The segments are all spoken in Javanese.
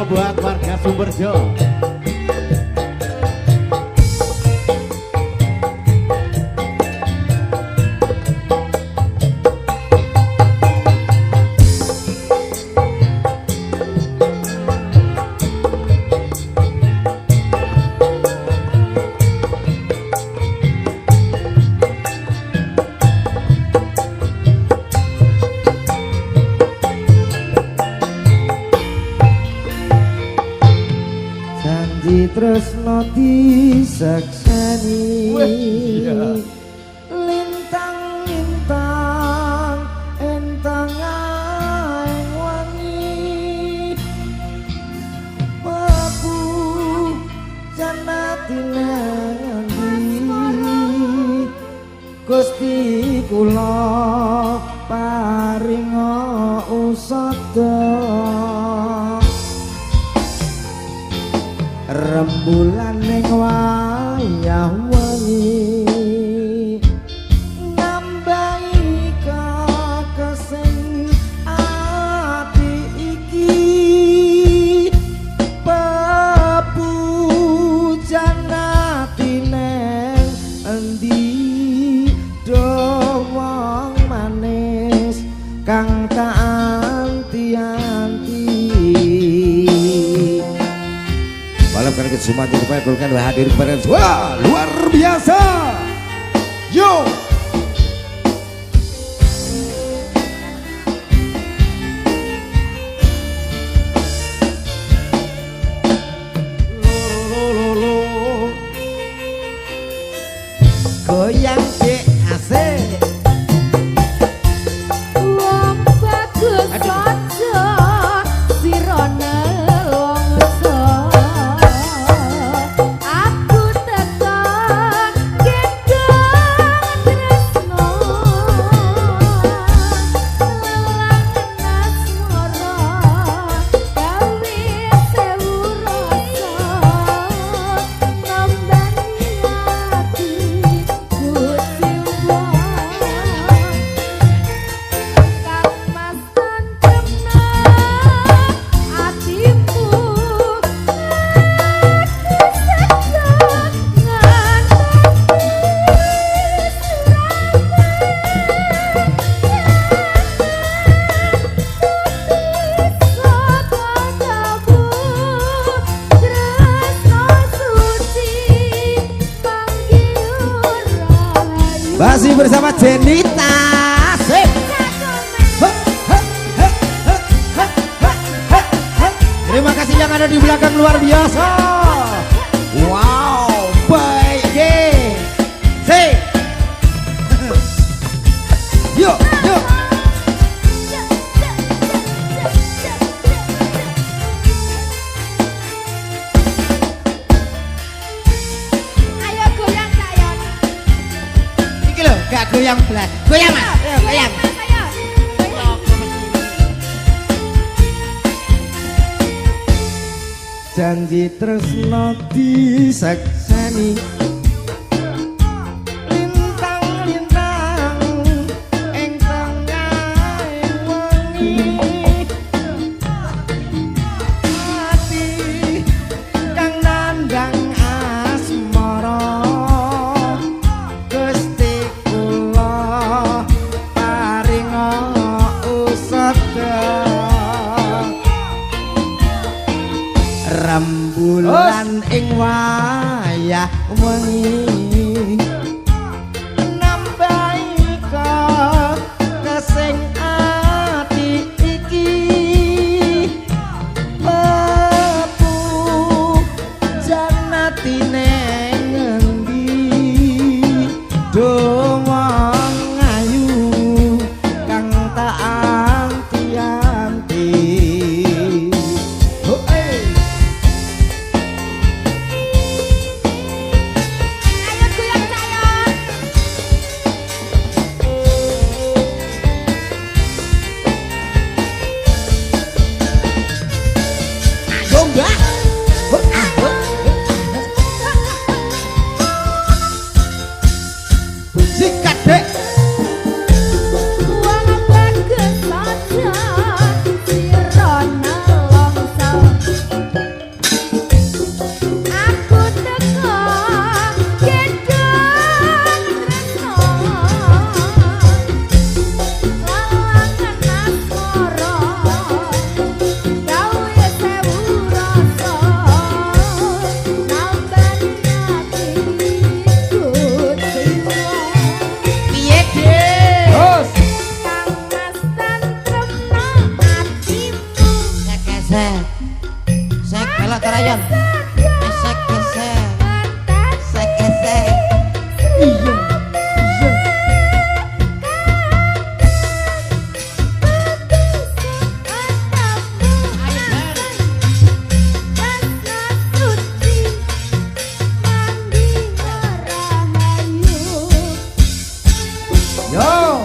spesial buat warga Sumberjo. Tresno disaksani lintang-lintang entang aeng wangi babu janatine ngendi Gusti kula paringa usada rembulan ning wayah wengi nambahi kakesing ati iki pepujan ati neng endi dowong manis kang tak anti-anti malam karena kesempatan supaya kulkan hadir kepada wah luar biasa yo goyang dek asik wong bagus aja sirone masih bersama Jenita. Terima kasih yang ada di belakang luar biasa. Wow, baik deh. Sip. Yuk, yuk. Ayo goyang sayang. Iki lho, gak goyang belas. Goyang Mas. Goyang. Janji tresno disaksani lintang-lintang engkang aeng wengi ati kang nandang asmara Gusti kula paringa usada rembulan ing wayah wengi nambahi kesing ati iki pepu janatine ngendi dowong ayu kang tak anti-anti gesek. Sek belok terayon. Gesek gesek. Sek gesek. Iya. Yo.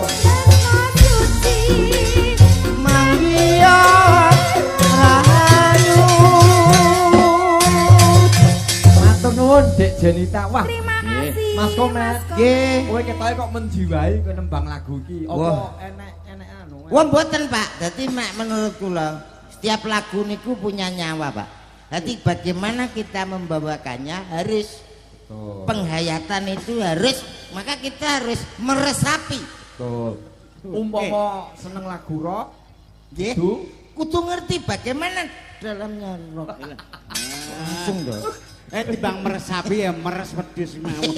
Manggiya rahayu. Matur nuwun Dek Jenita. Wah, Terima kasih. Mas Komet. Nggih. Kowe ketoke kok menjiwai kowe nembang lagu iki. Apa Wah. enek anu? Wah mboten Pak, dadi mek menurut kula setiap lagu niku punya nyawa Pak. Jadi bagaimana kita membawakannya harus penghayatan itu harus, maka kita harus meresapi. Betul. Umpama seneng lagu rock, Nggih. Kudu ngerti bagaimana dalamnya rock. Langsung dong. Timbang meresapi ya meres wedhus mawon.